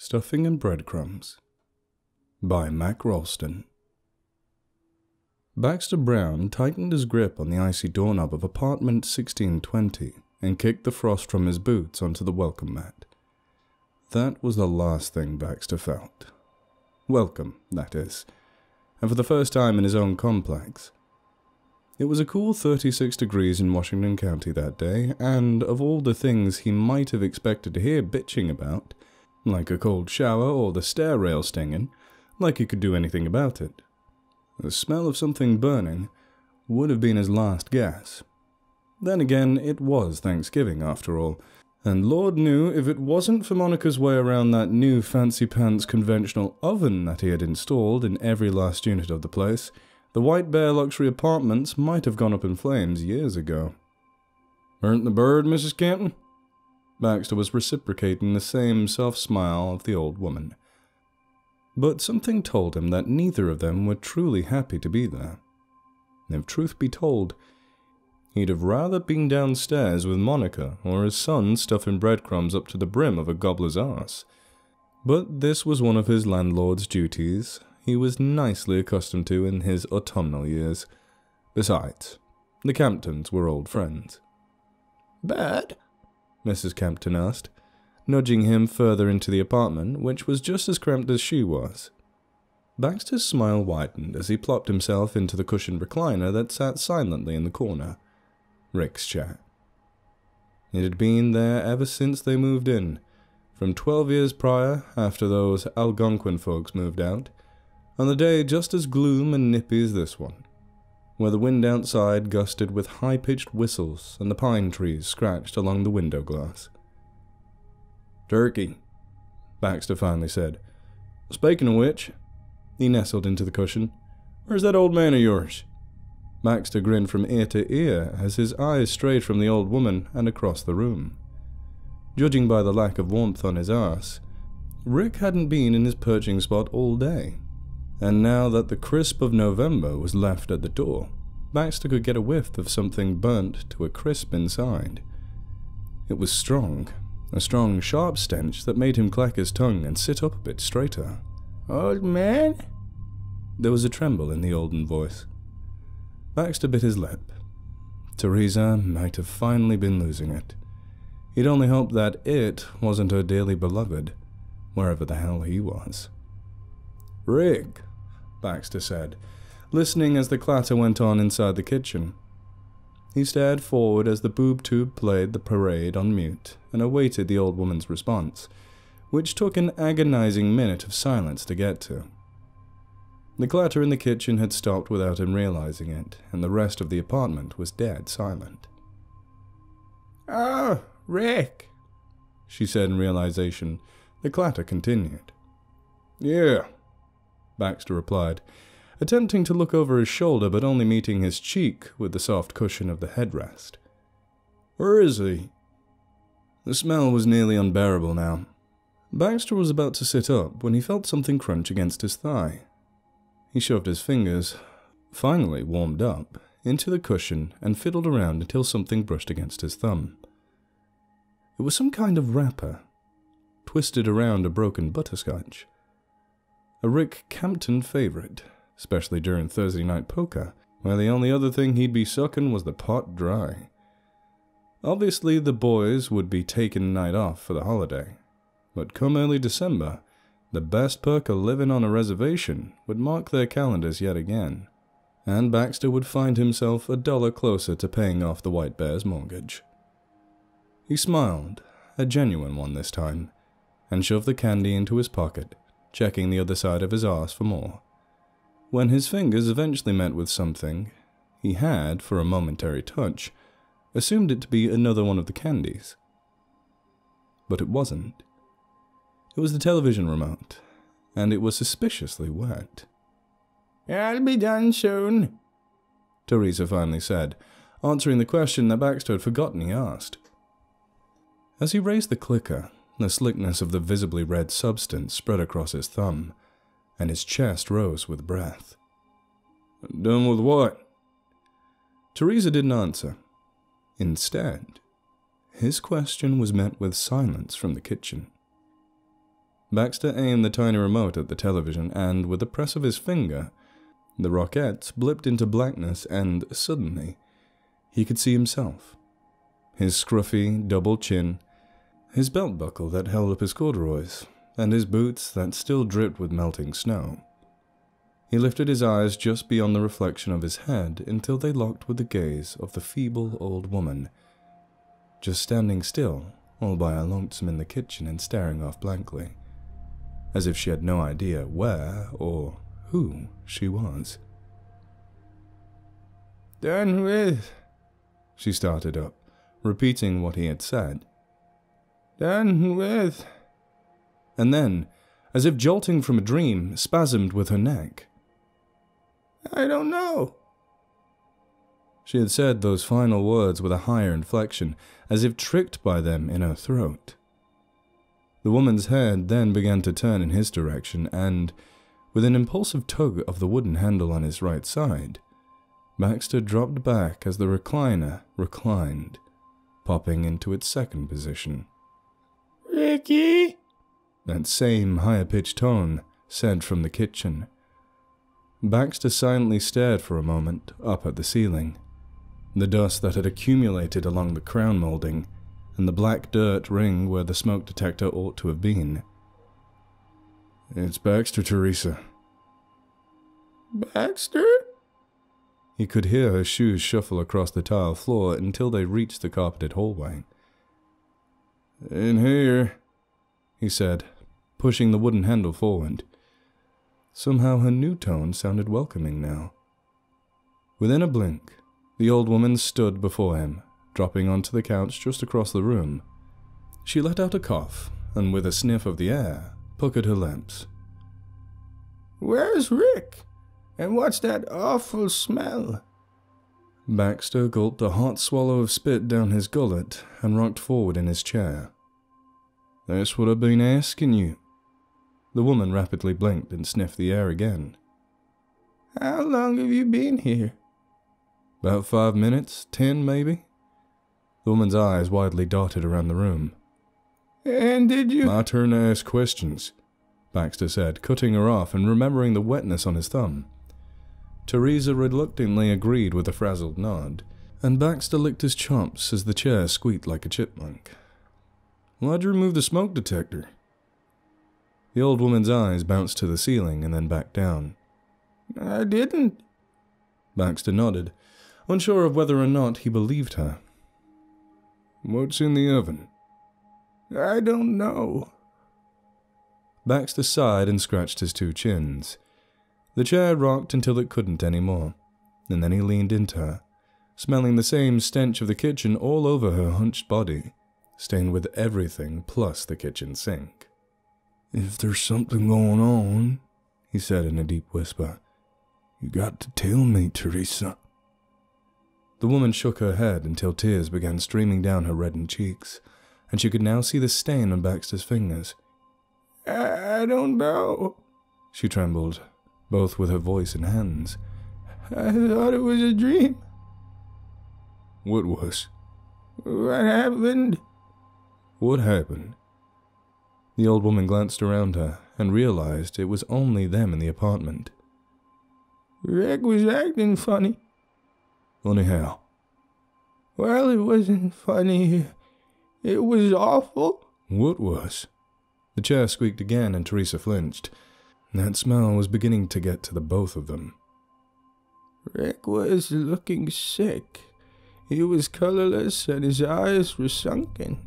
Stuffing and Breadcrumbs by Mac Ralston. Baxter Brown tightened his grip on the icy doorknob of apartment 1620 and kicked the frost from his boots onto the welcome mat. That was the last thing Baxter felt. Welcome, that is, and for the first time in his own complex. It was a cool 36 degrees in Washington County that day, and of all the things he might have expected to hear bitching about, like a cold shower or the stair rail stinging, like he could do anything about it, the smell of something burning would have been his last guess. Then again, it was Thanksgiving after all, and Lord knew if it wasn't for Monica's way around that new fancy-pants conventional oven that he had installed in every last unit of the place, the White Bear luxury apartments might have gone up in flames years ago. "Burnt the bird, Mrs. Canton?" Baxter was reciprocating the same soft smile of the old woman. But something told him that neither of them were truly happy to be there. If truth be told, he'd have rather been downstairs with Monica or his son stuffing breadcrumbs up to the brim of a gobbler's arse. But this was one of his landlord's duties he was nicely accustomed to in his autumnal years. Besides, the Camptons were old friends. "Bad?" Mrs. Campton asked, nudging him further into the apartment, which was just as cramped as she was. Baxter's smile widened as he plopped himself into the cushioned recliner that sat silently in the corner. Rick's chair. It had been there ever since they moved in, from 12 years prior, after those Algonquin folks moved out, on a day just as gloom and nippy as this one, where the wind outside gusted with high-pitched whistles and the pine trees scratched along the window glass. "Turkey," Baxter finally said. "Speaking of which," he nestled into the cushion, "where's that old man of yours?" Baxter grinned from ear to ear as his eyes strayed from the old woman and across the room. Judging by the lack of warmth on his arse, Rick hadn't been in his perching spot all day. And now that the crisp of November was left at the door, Baxter could get a whiff of something burnt to a crisp inside. It was strong, a strong, sharp stench that made him clack his tongue and sit up a bit straighter. "Old man?" There was a tremble in the olden voice. Baxter bit his lip. Teresa might have finally been losing it. He'd only hoped that it wasn't her dearly beloved, wherever the hell he was. "Rick," Baxter said, listening as the clatter went on inside the kitchen. He stared forward as the boob tube played the parade on mute and awaited the old woman's response, which took an agonizing minute of silence to get to. The clatter in the kitchen had stopped without him realizing it, and the rest of the apartment was dead silent. "Oh, Rick," she said in realization. The clatter continued. "Yeah," Baxter replied, attempting to look over his shoulder but only meeting his cheek with the soft cushion of the headrest. "Where is he?" The smell was nearly unbearable now. Baxter was about to sit up when he felt something crunch against his thigh. He shoved his fingers, finally warmed up, into the cushion and fiddled around until something brushed against his thumb. It was some kind of wrapper, twisted around a broken butterscotch. A Rick Campton favorite, especially during Thursday night poker, where the only other thing he'd be sucking was the pot dry. Obviously, the boys would be taking the night off for the holiday, but come early December, the best perk of living on a reservation would mark their calendars yet again, and Baxter would find himself $1 closer to paying off the White Bear's mortgage. He smiled, a genuine one this time, and shoved the candy into his pocket, checking the other side of his arse for more. When his fingers eventually met with something, he had, for a momentary touch, assumed it to be another one of the candies. But it wasn't. It was the television remote, and it was suspiciously wet. "I'll be done soon," Teresa finally said, answering the question that Baxter had forgotten he asked. As he raised the clicker, the slickness of the visibly red substance spread across his thumb, and his chest rose with breath. "Done with what?" Teresa didn't answer. Instead, his question was met with silence from the kitchen. Baxter aimed the tiny remote at the television and, with a press of his finger, the rockets blipped into blackness and, suddenly, he could see himself. His scruffy, double chin, his belt buckle that held up his corduroys, and his boots that still dripped with melting snow. He lifted his eyes just beyond the reflection of his head until they locked with the gaze of the feeble old woman, just standing still, all by her lonesome in the kitchen and staring off blankly, as if she had no idea where or who she was. "Done with," she started up, repeating what he had said. "Done with." And then, as if jolting from a dream, spasmed with her neck. "I don't know." She had said those final words with a higher inflection, as if tricked by them in her throat. The woman's head then began to turn in his direction, and, with an impulsive tug of the wooden handle on his right side, Baxter dropped back as the recliner reclined, popping into its second position. "Ricky?" That same higher-pitched tone said from the kitchen. Baxter silently stared for a moment up at the ceiling, the dust that had accumulated along the crown molding, and the black dirt ring where the smoke detector ought to have been. "It's Baxter, Teresa." "Baxter?" He could hear her shoes shuffle across the tile floor until they reached the carpeted hallway. "In here," he said, pushing the wooden handle forward. Somehow her new tone sounded welcoming now. Within a blink, the old woman stood before him, dropping onto the couch just across the room. She let out a cough, and with a sniff of the air, puckered her lips. "Where's Rick? And what's that awful smell?" Baxter gulped a hot swallow of spit down his gullet and rocked forward in his chair. "That's what I've been asking you." The woman rapidly blinked and sniffed the air again. "How long have you been here?" "About 5 minutes, 10 maybe." The woman's eyes widely darted around the room. "And did you—" "My turn to ask questions," Baxter said, cutting her off and remembering the wetness on his thumb. Teresa reluctantly agreed with a frazzled nod, and Baxter licked his chops as the chair squeaked like a chipmunk. "Why'd you remove the smoke detector?" The old woman's eyes bounced to the ceiling and then back down. "I didn't." Baxter nodded, unsure of whether or not he believed her. "What's in the oven?" "I don't know." Baxter sighed and scratched his two chins. The chair rocked until it couldn't anymore, and then he leaned into her, smelling the same stench of the kitchen all over her hunched body, stained with everything plus the kitchen sink. "If there's something going on," he said in a deep whisper, "you got to tell me, Teresa." The woman shook her head until tears began streaming down her reddened cheeks, and she could now see the stain on Baxter's fingers. I don't know," she trembled, both with her voice and hands. "I thought it was a dream." "What was?" "What happened?" "What happened?" The old woman glanced around her and realized it was only them in the apartment. "Rick was acting funny." "Funny how?" "Well, it wasn't funny. It was awful." "What was?" The chair squeaked again and Teresa flinched. That smell was beginning to get to the both of them. "Rick was looking sick. He was colorless and his eyes were sunken."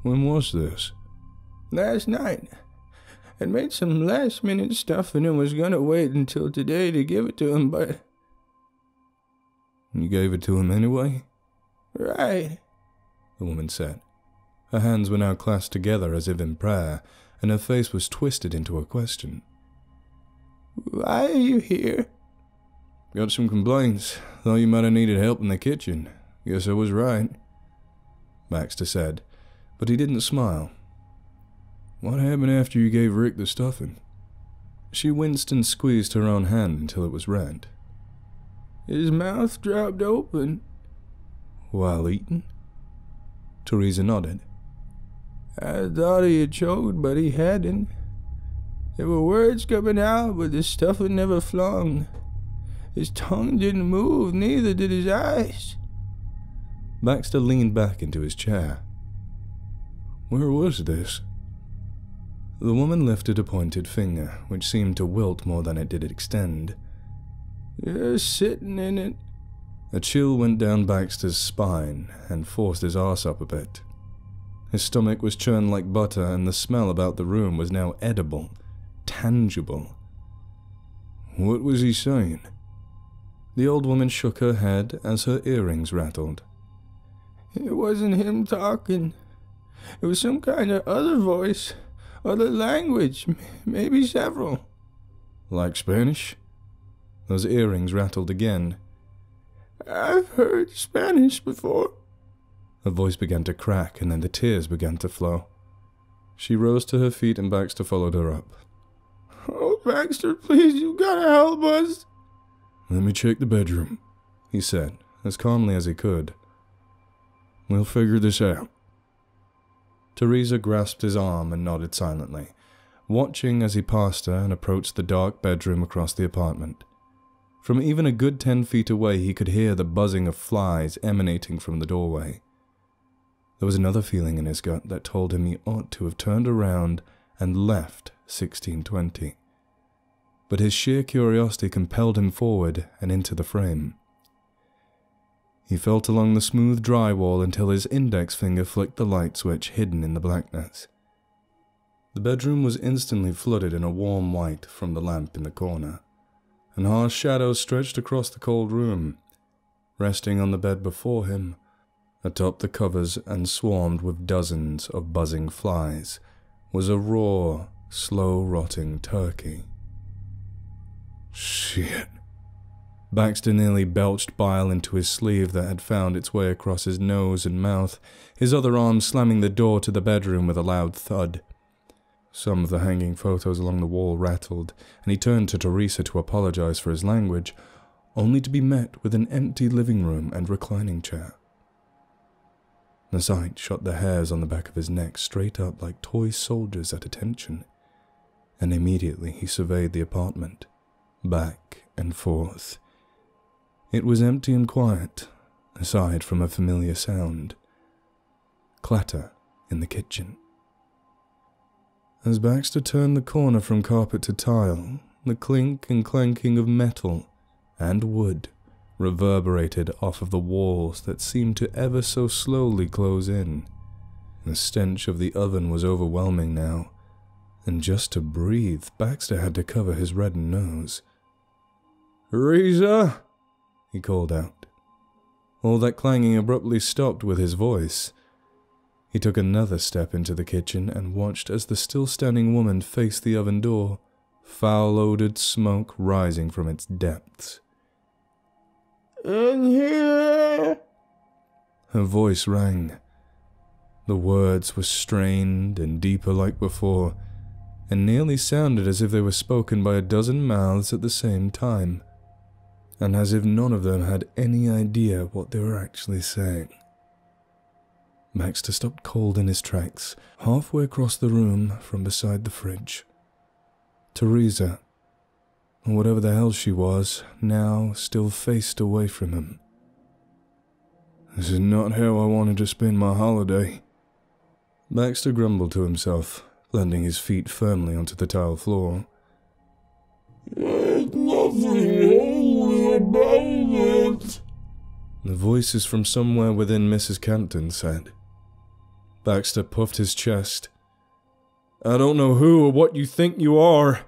"When was this?" "Last night. I made some last-minute stuff and I was gonna wait until today to give it to him, but—" "You gave it to him anyway?" "Right," the woman said. Her hands were now clasped together as if in prayer, and her face was twisted into a question. "Why are you here?" "Got some complaints. Thought you might have needed help in the kitchen. Guess I was right," Baxter said, but he didn't smile. "What happened after you gave Rick the stuffing?" She winced and squeezed her own hand until it was red. "His mouth dropped open." "While eating?" Teresa nodded. I thought he had choked, but he hadn't. There were words coming out, but the stuff had never flung. His tongue didn't move, neither did his eyes. Baxter leaned back into his chair. Where was this? The woman lifted a pointed finger, which seemed to wilt more than it did extend. You're sitting in it. A chill went down Baxter's spine and forced his arse up a bit. His stomach was churned like butter, and the smell about the room was now edible, tangible. What was he saying? The old woman shook her head as her earrings rattled. It wasn't him talking. It was some kind of other voice, other language, maybe several. Like Spanish? Those earrings rattled again. I've heard Spanish before. Her voice began to crack, and then the tears began to flow. She rose to her feet, and Baxter followed her up. Oh, Baxter, please, you gotta help us. Let me check the bedroom, he said, as calmly as he could. We'll figure this out. Teresa grasped his arm and nodded silently, watching as he passed her and approached the dark bedroom across the apartment. From even a good 10 feet away, he could hear the buzzing of flies emanating from the doorway. There was another feeling in his gut that told him he ought to have turned around and left 1620. But his sheer curiosity compelled him forward and into the frame. He felt along the smooth drywall until his index finger flicked the light switch hidden in the blackness. The bedroom was instantly flooded in a warm white from the lamp in the corner, and harsh shadows stretched across the cold room. Resting on the bed before him, atop the covers and swarmed with dozens of buzzing flies, was a raw, slow-rotting turkey. Shit. Baxter nearly belched bile into his sleeve that had found its way across his nose and mouth, his other arm slamming the door to the bedroom with a loud thud. Some of the hanging photos along the wall rattled, and he turned to Teresa to apologize for his language, only to be met with an empty living room and reclining chair. The sight shot the hairs on the back of his neck straight up like toy soldiers at attention, and immediately he surveyed the apartment, back and forth. It was empty and quiet, aside from a familiar sound. Clatter in the kitchen. As Baxter turned the corner from carpet to tile, the clink and clanking of metal and wood reverberated off of the walls that seemed to ever so slowly close in. The stench of the oven was overwhelming now, and just to breathe, Baxter had to cover his reddened nose. "Teresa!" he called out. All that clanging abruptly stopped with his voice. He took another step into the kitchen and watched as the still-standing woman faced the oven door, foul-odoured smoke rising from its depths. In here! Her voice rang. The words were strained and deeper like before, and nearly sounded as if they were spoken by a dozen mouths at the same time, and as if none of them had any idea what they were actually saying. Baxter stopped cold in his tracks, halfway across the room from beside the fridge. Teresa, or whatever the hell she was, now still faced away from him. This is not how I wanted to spend my holiday. Baxter grumbled to himself, landing his feet firmly onto the tile floor. There's nothing holy about it. The voices from somewhere within Mrs. Campton said. Baxter puffed his chest. I don't know who or what you think you are,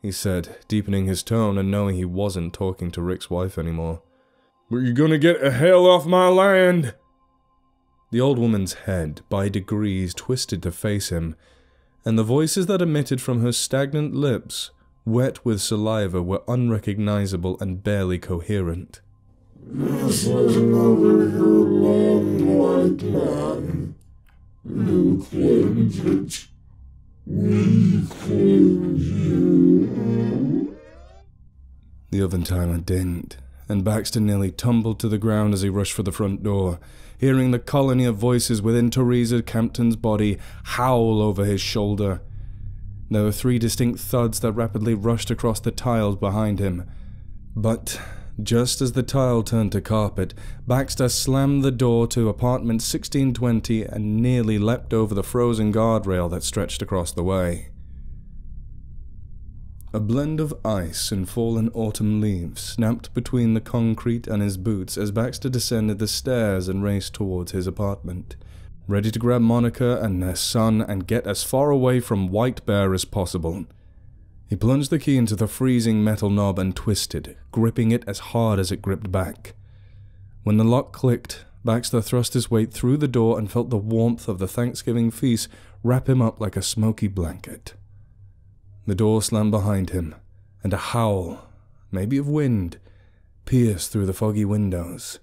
he said, deepening his tone and knowing he wasn't talking to Rick's wife anymore. But you're gonna get the hell off my land! The old woman's head, by degrees, twisted to face him, and the voices that emitted from her stagnant lips, wet with saliva, were unrecognizable and barely coherent. This is never your long white man. You claimed it. We claimed you. The oven timer dinged, and Baxter nearly tumbled to the ground as he rushed for the front door, hearing the colony of voices within Teresa Campton's body howl over his shoulder. There were 3 distinct thuds that rapidly rushed across the tiles behind him. But just as the tile turned to carpet, Baxter slammed the door to apartment 1620 and nearly leapt over the frozen guardrail that stretched across the way. A blend of ice and fallen autumn leaves snapped between the concrete and his boots as Baxter descended the stairs and raced towards his apartment, ready to grab Monica and their son and get as far away from White Bear as possible. He plunged the key into the freezing metal knob and twisted, gripping it as hard as it gripped back. When the lock clicked, Baxter thrust his weight through the door and felt the warmth of the Thanksgiving feast wrap him up like a smoky blanket. The door slammed behind him, and a howl, maybe of wind, pierced through the foggy windows,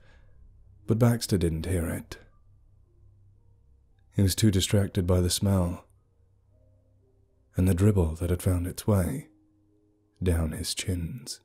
but Baxter didn't hear it. He was too distracted by the smell and the dribble that had found its way down his chins.